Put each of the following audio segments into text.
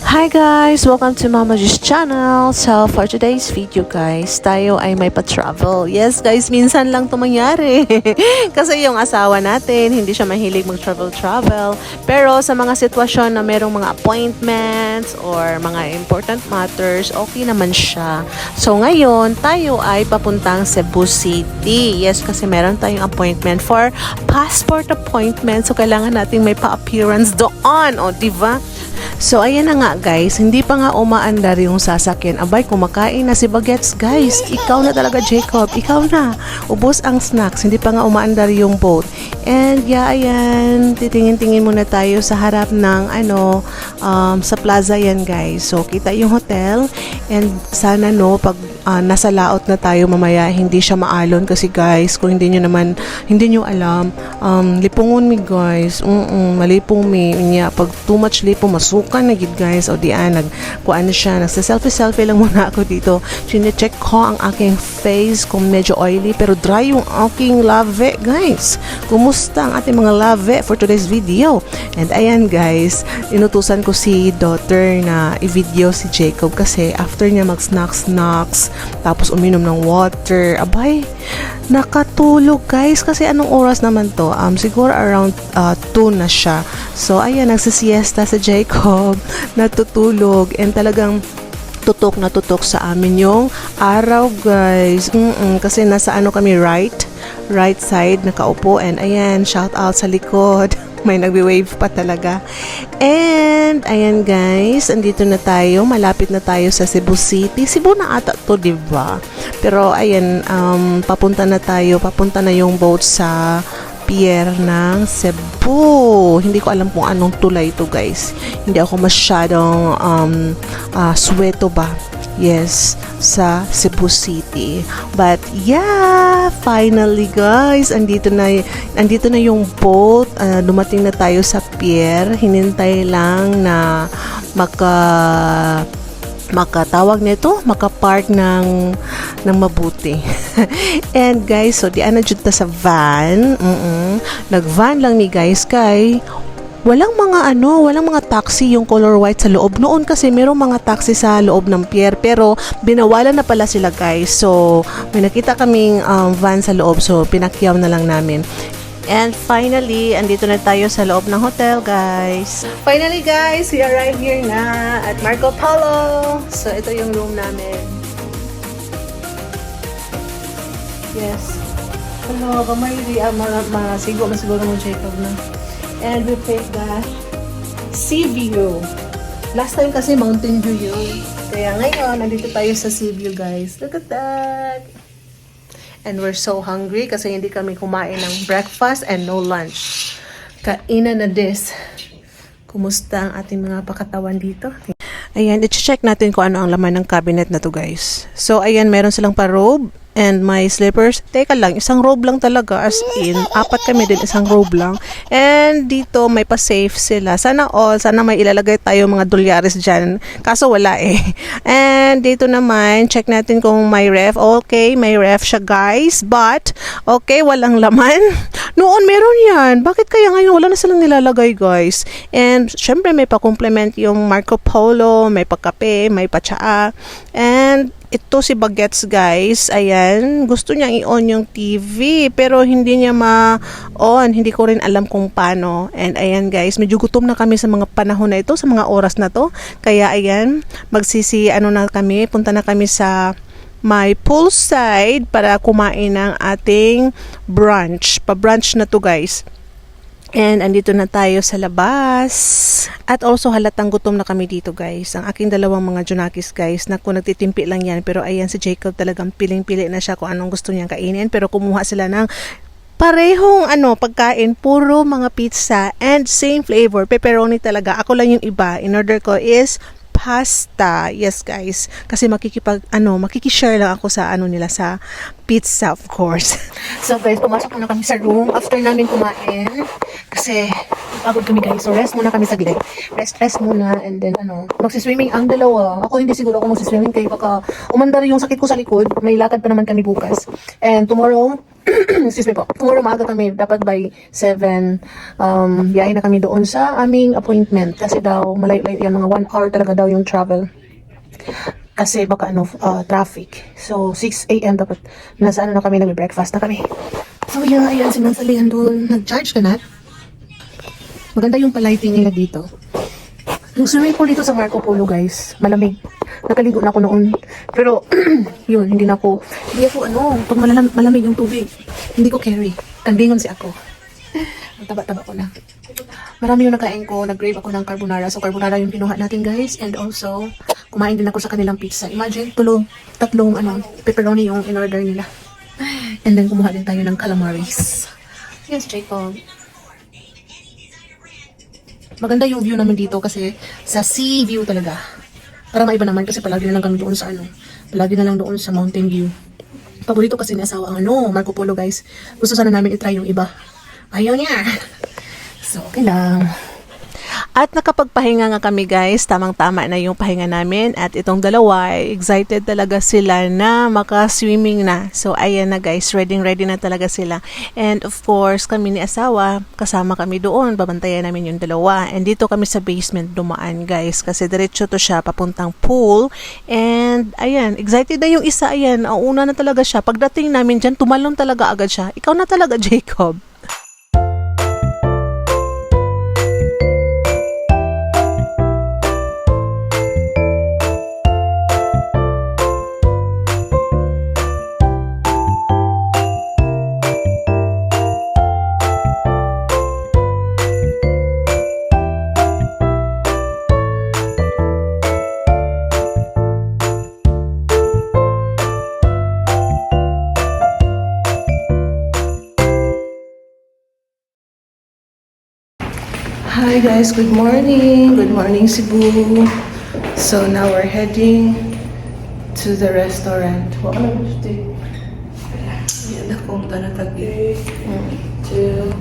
Hi guys! Welcome to Mama G's channel. So for today's video guys, tayo ay may pa-travel. Yes guys, minsan lang ito mangyari. Kasi yung asawa natin, hindi siya mahilig mag-travel. Pero sa mga sitwasyon na merong mga appointments or mga important matters, okay naman siya. So ngayon, tayo ay papuntang Cebu City. Yes, kasi meron tayong appointment for passport appointment. So kailangan nating may pa-appearance doon. O, diba? So, ayan na nga guys, hindi pa nga umaandar yung sasakyan. Abay, kumakain na si Bagets guys. Ikaw na talaga Jacob, ikaw na. Ubos ang snacks, hindi pa nga umaandar yung boat. And yeah, ayan, titingin-tingin muna tayo sa harap ng sa plaza yan guys. So, kita yung hotel. And sana pag nasa laot na tayo mamaya, hindi siya maalon kasi guys, kung hindi nyo alam, lipungon mi guys. Malipong mi. Pag too much lipong, masukan na gid guys. O diyan, nagkuan siya, nagsa-selfie lang muna ako dito. Chine-check ko ang aking face kung medyo oily pero dry yung aking lave guys. Kumusta ang ating mga lave for today's video? And ayan guys, inutusan ko si daughter na i-video si Jacob kasi after niya mag-snacks tapos uminom ng water, abay, nakatulog guys kasi anong oras naman to? Siguro around 2 na siya. So ayan, nagsisiesta sa Jacob, natutulog, and talagang tutok na tutok sa amin yung araw guys. Kasi nasa kami, right side nakaupo, and ayan, shout out sa likod. May nagbe-wave pa talaga. And ayan guys, andito na tayo, malapit na tayo sa Cebu City. Cebu na ata to, diba? Pero ayan, papunta na yung boat sa pier ng Cebu. Hindi ko alam kung anong tulay ito guys. Hindi ako masyadong sweto ba? Yes, sa Cebu City. But yeah, finally guys, andito na yung boat. Dumating na tayo sa pier. Hinintay lang na makapark ng mabuti. And guys, so di na jud ta sa van. Nag-van lang ni guys kay walang mga taxi yung color white sa loob. Noon kasi merong mga taxi sa loob ng pier pero binawalan na pala sila guys. So may nakita kaming van sa loob, so pinakyaw na lang namin. And finally, andito na tayo sa loob ng hotel, guys. Finally, guys, we arrived here na at Marco Polo. So, ito yung room namin. Yes. Ano, kamayri, masiguro mo, Jacob na. And we take the sea view. Last time kasi mountain view yun. Kaya ngayon, nandito tayo sa sea view, guys. Look at that! And we're so hungry kasi hindi kami kumain ng breakfast and no lunch. Kainan na this. Kumusta ang ating mga pakatawan dito? Ayan, i-check natin kung ano ang laman ng cabinet na to guys. So ayan, meron silang pa-robe and my slippers. Teka lang, isang robe lang talaga, as in, 4 kami din, isang robe lang. And dito, may pa-safe sila. Sana may ilalagay tayo mga dolyares dyan. Kaso wala eh. And dito naman, check natin kung may ref. Okay, may ref siya guys. But, okay, walang laman. Noon, meron yan. Bakit kaya ngayon wala na silang nilalagay guys? And, syempre, may pa-complement yung Marco Polo, may pa-kape, may pa-tsaa. And, ito si Bagets guys, ayan, gusto niyang i-on yung TV pero hindi niya ma-on, hindi ko rin alam kung paano. And ayan guys, medyo gutom na kami sa mga panahon na ito, sa mga oras na to. Kaya ayan, punta na kami sa may poolside para kumain ng ating brunch. Pa-brunch na to guys. And andito na tayo sa labas. At also halatang gutom na kami dito guys. Ang aking dalawang mga junakis guys, naku, nagtitimpi lang yan. Pero ayan, si Jacob talagang piling-pili na siya kung anong gusto niyang kainin. Pero kumuha sila ng parehong pagkain, puro mga pizza and same flavor, pepperoni talaga. Ako lang yung iba. In order ko is pasta. Yes guys, kasi makikishare lang ako sa nila sa pizza of course. So guys, pumasok na kami sa room after namin kumain kasi pagod kami guys. So rest muna kami saglit. Rest muna and then magsiswimming ang dalawa. Ako hindi siguro ako magsiswimming kaya baka umandar yung sakit ko sa likod. May lakad pa naman kami bukas. And tomorrow excuse me po, tomorrow maaga kami, dapat by 7, biyahe na kami doon sa aming appointment. Kasi daw, malayo-layo yan, mga 1 hour talaga daw yung travel. Kasi baka traffic. So, 6 a.m. dapat nasa na kami, nag-breakfast na kami. So, yeah, ayan, si Ma'am Salihan doon. Nag-charge ka na? Maganda yung palighting nila dito. Yung swimming pool dito sa Marco Polo, guys, malamig. Nakaligo na ako noon. Pero, yun, hindi ako, pag malamig yung tubig, hindi ko carry. Kandingon si ako. Ang taba-taba ko na. Marami yung nakain ko, nag-grave ako ng carbonara. So, carbonara yung pinuha natin, guys. And also, kumain din ako sa kanilang pizza. Imagine, tatlong pepperoni yung in-order nila. And then, kumuha din tayo ng calamaris. Yes, Jacob. Maganda yung view naman dito kasi sa sea view talaga. Para maiba naman kasi palagi na lang kami doon sa palagi na lang doon sa mountain view. Paborito kasi ni asawa ang Marco Polo, guys. Gusto sana namin i-try yung iba. Ayaw niya. So, okay lang. At nakapagpahinga nga kami, guys. Tamang-tama na yung pahinga namin. At itong dalawa, excited talaga sila na maka-swimming na. So, ayan na, guys. Ready na talaga sila. And of course, kami ni asawa, kasama kami doon. Babantayan namin yung dalawa. And dito kami sa basement dumaan, guys. Kasi diretso to siya papuntang pool. And ayan, excited na yung isa. Ayan, una na talaga siya. Pagdating namin dyan, tumalon talaga agad siya. Ikaw na talaga, Jacob. Hi guys, good morning. Good morning, Cebu. So now we're heading to the restaurant. What am I going to do? Yan ako, tanatagi. 2,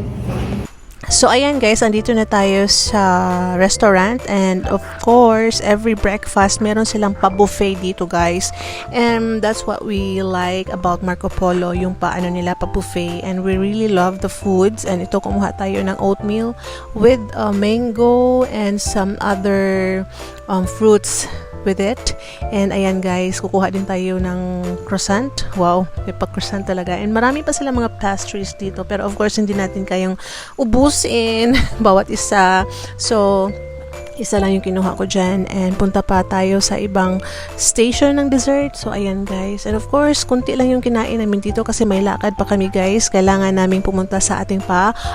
1. So ayan guys, andito na tayo sa restaurant and of course, every breakfast meron silang pa-buffet dito guys. And that's what we like about Marco Polo, yung nila pa-buffet, and we really love the foods. And ito kumuha tayo ng oatmeal with mango and some other fruits with it. And ayan guys, kukuha din tayo ng croissant. Wow, may pa-croissant talaga. And marami pa sila mga pastries dito. Pero of course, hindi natin kayang ubusin bawat isa. So, isa lang yung kinuha ko dyan. And punta pa tayo sa ibang station ng dessert. So, ayan guys. And of course, kunti lang yung kinain namin dito kasi may lakad pa kami guys. Kailangan naming pumunta sa ating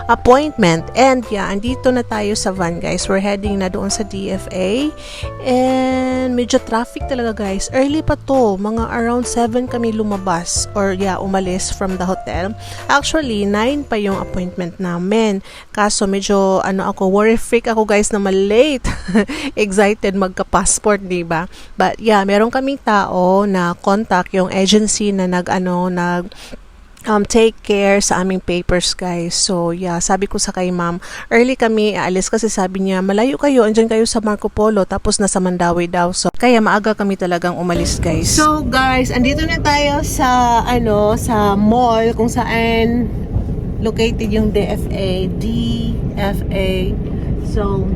appointment. And yeah, andito na tayo sa van guys. We're heading na doon sa DFA. And medyo traffic talaga guys. Early pa to. Mga around 7 kami lumabas. Or yeah, umalis from the hotel. Actually, 9 pa yung appointment namin. Kaso medyo ako, worry freak ako guys na malate. Excited magka-passport, diba? But yeah, meron kaming tao na contact yung agency na take care sa aming papers guys. So yeah, sabi ko sa kay ma'am, early kami aalis kasi sabi niya, malayo kayo, andyan kayo sa Marco Polo, tapos nasa Mandawi daw. So kaya maaga kami talagang umalis guys. So guys, andito na tayo sa sa mall kung saan located yung DFA. So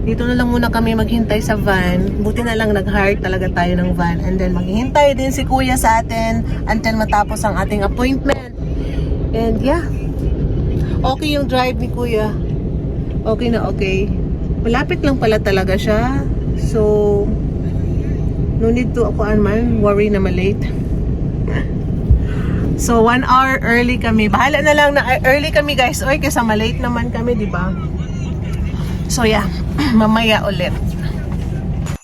dito na lang muna kami maghintay sa van. Buti na lang nag-hire talaga tayo ng van. And then maghihintay din si kuya sa atin until matapos ang ating appointment. And yeah, okay yung drive ni kuya. Okay na okay. Malapit lang pala talaga siya. So, no need to worry na malate. So, 1 hour early kami. Bahala na lang na early kami guys. Oy, kasi malate naman kami, di ba? So yeah, mamaya ulit.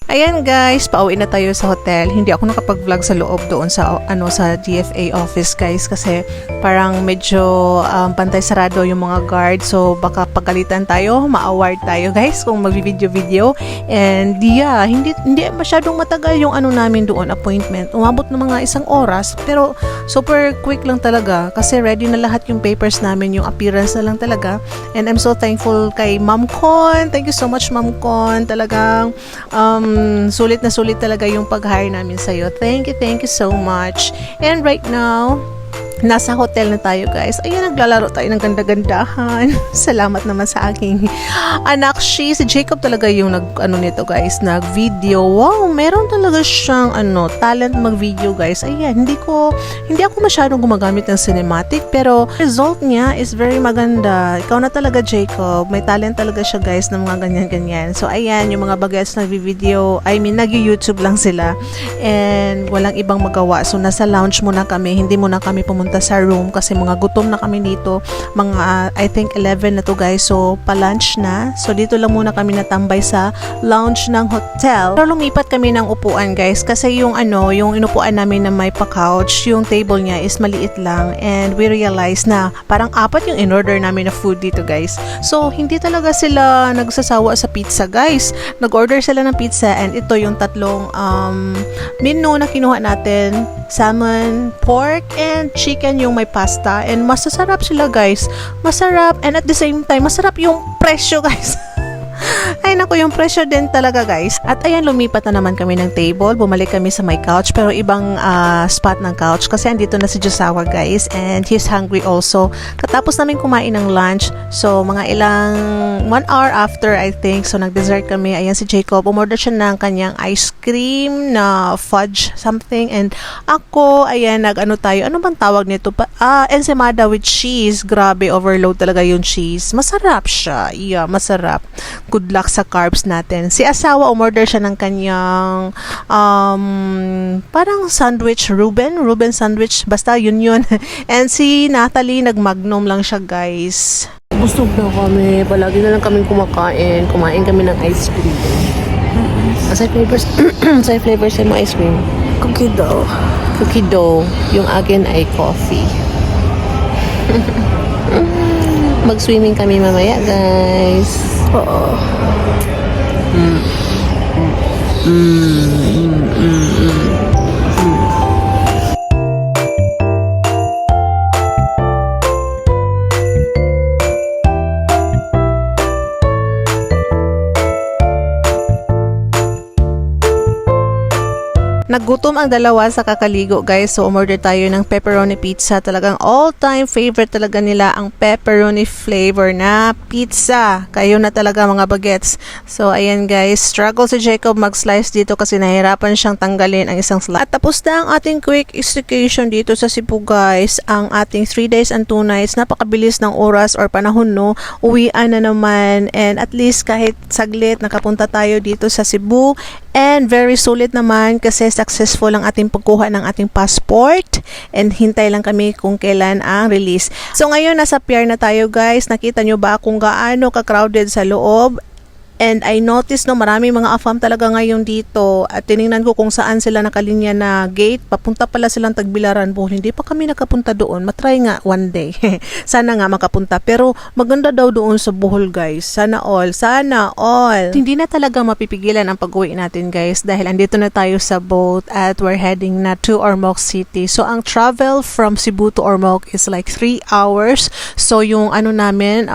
Ayan guys, pauwi na tayo sa hotel. Hindi ako nakapag-vlog sa loob doon sa sa DFA office guys kasi parang medyo pantay sarado yung mga guard. So baka pagalitan tayo, ma-award tayo guys kung magvi-video-video. And yeah, hindi masyadong matagal yung namin doon appointment. Umabot ng mga 1 oras pero super quick lang talaga kasi ready na lahat yung papers namin, yung appearance na lang talaga. And I'm so thankful kay Ma'am Con. Thank you so much Ma'am Con. Talagang sulit talaga yung pag-hire namin sa'yo. Thank you so much. And right now, Nasa hotel na tayo guys. Ayan, naglalaro tayo ng ganda-gandahan. Salamat naman sa aking anak. Si Jacob talaga yung nito guys, nag-video. Wow, meron talaga siyang talent mag-video guys. Ayan, hindi ako masyadong gumagamit ng cinematic, pero result niya is very maganda. Ikaw na talaga Jacob. May talent talaga siya guys ng mga ganyan-ganyan. So ayan, yung mga bagets nag-video, nag-YouTube lang sila. And walang ibang magawa. So nasa lounge muna kami. Hindi muna kami pumunta sa room kasi mga gutom na kami dito, mga I think 11 na to guys, so pa-lunch na. So dito lang muna kami natambay sa lounge ng hotel. Pero lumipat kami ng upuan guys kasi yung inupuan namin na may pa-couch, yung table niya is maliit lang, and we realized na parang 4 yung in-order namin na food dito guys. So hindi talaga sila nagsasawa sa pizza guys. Nag-order sila ng pizza, and ito yung tatlong menu na kinuha natin: salmon, pork, and chicken yung may pasta. And masasarap sila guys. Masarap, and at the same time, masarap yung presyo guys. Ay naku, yung presyo din talaga guys. At ayan, lumipat na naman kami ng table. Bumalik kami sa my couch, pero ibang spot ng couch kasi andito na si Josawa guys, and he's hungry also. Katapos namin kumain ng lunch, so mga ilang 1 hour after I think, so nag-dessert kami. Ayan si Jacob, umorder siya ng kanyang ice cream na fudge something, and ako, ayan, tayo, ano bang tawag nito? Ensaymada with cheese. Grabe, overload talaga yung cheese. Masarap siya. Yeah, masarap. Good luck sa carbs natin. Si asawa, umorder siya ng kanyang parang sandwich, Reuben sandwich, basta yun. And si Natalie, nag-magnum lang siya guys. Busog na kami, palagi na lang kami kumain kami ng ice cream. Asay flavors sa mo ice cream? Cookie dough. Yung akin ay coffee. Mag-swimming kami mamaya guys. Oo. Naggutom ang dalawa sa kakaligo guys, so umorder tayo ng pepperoni pizza. Talagang all-time favorite talaga nila ang pepperoni flavor na pizza. Kayo na talaga mga bagets. So ayan guys, struggle si Jacob mag-slice dito kasi nahirapan siyang tanggalin ang isang slice. At tapos na ang ating quick staycation dito sa Cebu guys. Ang ating 3 days and 2 nights, napakabilis ng oras or panahon no. Uwian na naman, and at least kahit saglit nakapunta tayo dito sa Cebu. And very solid naman kasi successful ang ating pagkuha ng ating passport, and hintay lang kami kung kailan ang release. So ngayon nasa pier na tayo guys. Nakita nyo ba kung gaano ka-crowded sa loob? And I noticed marami mga AFAM talaga ngayon dito, at tiningnan ko kung saan sila nakalinya na gate. Papunta pala silang Tagbilaran, Bohol. Hindi pa kami nakapunta doon. Matry nga one day. Sana nga makapunta. Pero maganda daw doon sa Bohol guys. Sana all. Hindi na talaga mapipigilan ang pag-uwi natin guys, dahil andito na tayo sa boat at we're heading na to Ormoc City. So ang travel from Cebu to Ormoc is like 3 hours. So yung namin,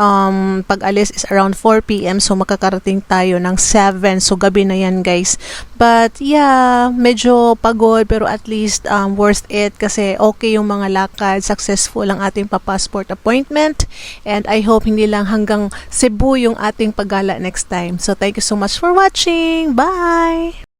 pag-alis is around 4 p.m. So makakarating tayo ng 7, so gabi na yan guys. But yeah, medyo pagod, pero at least worth it kasi okay yung mga lakad, successful ang ating pa-passport appointment, and I hope hindi lang hanggang Cebu yung ating paggala next time. So thank you so much for watching. Bye!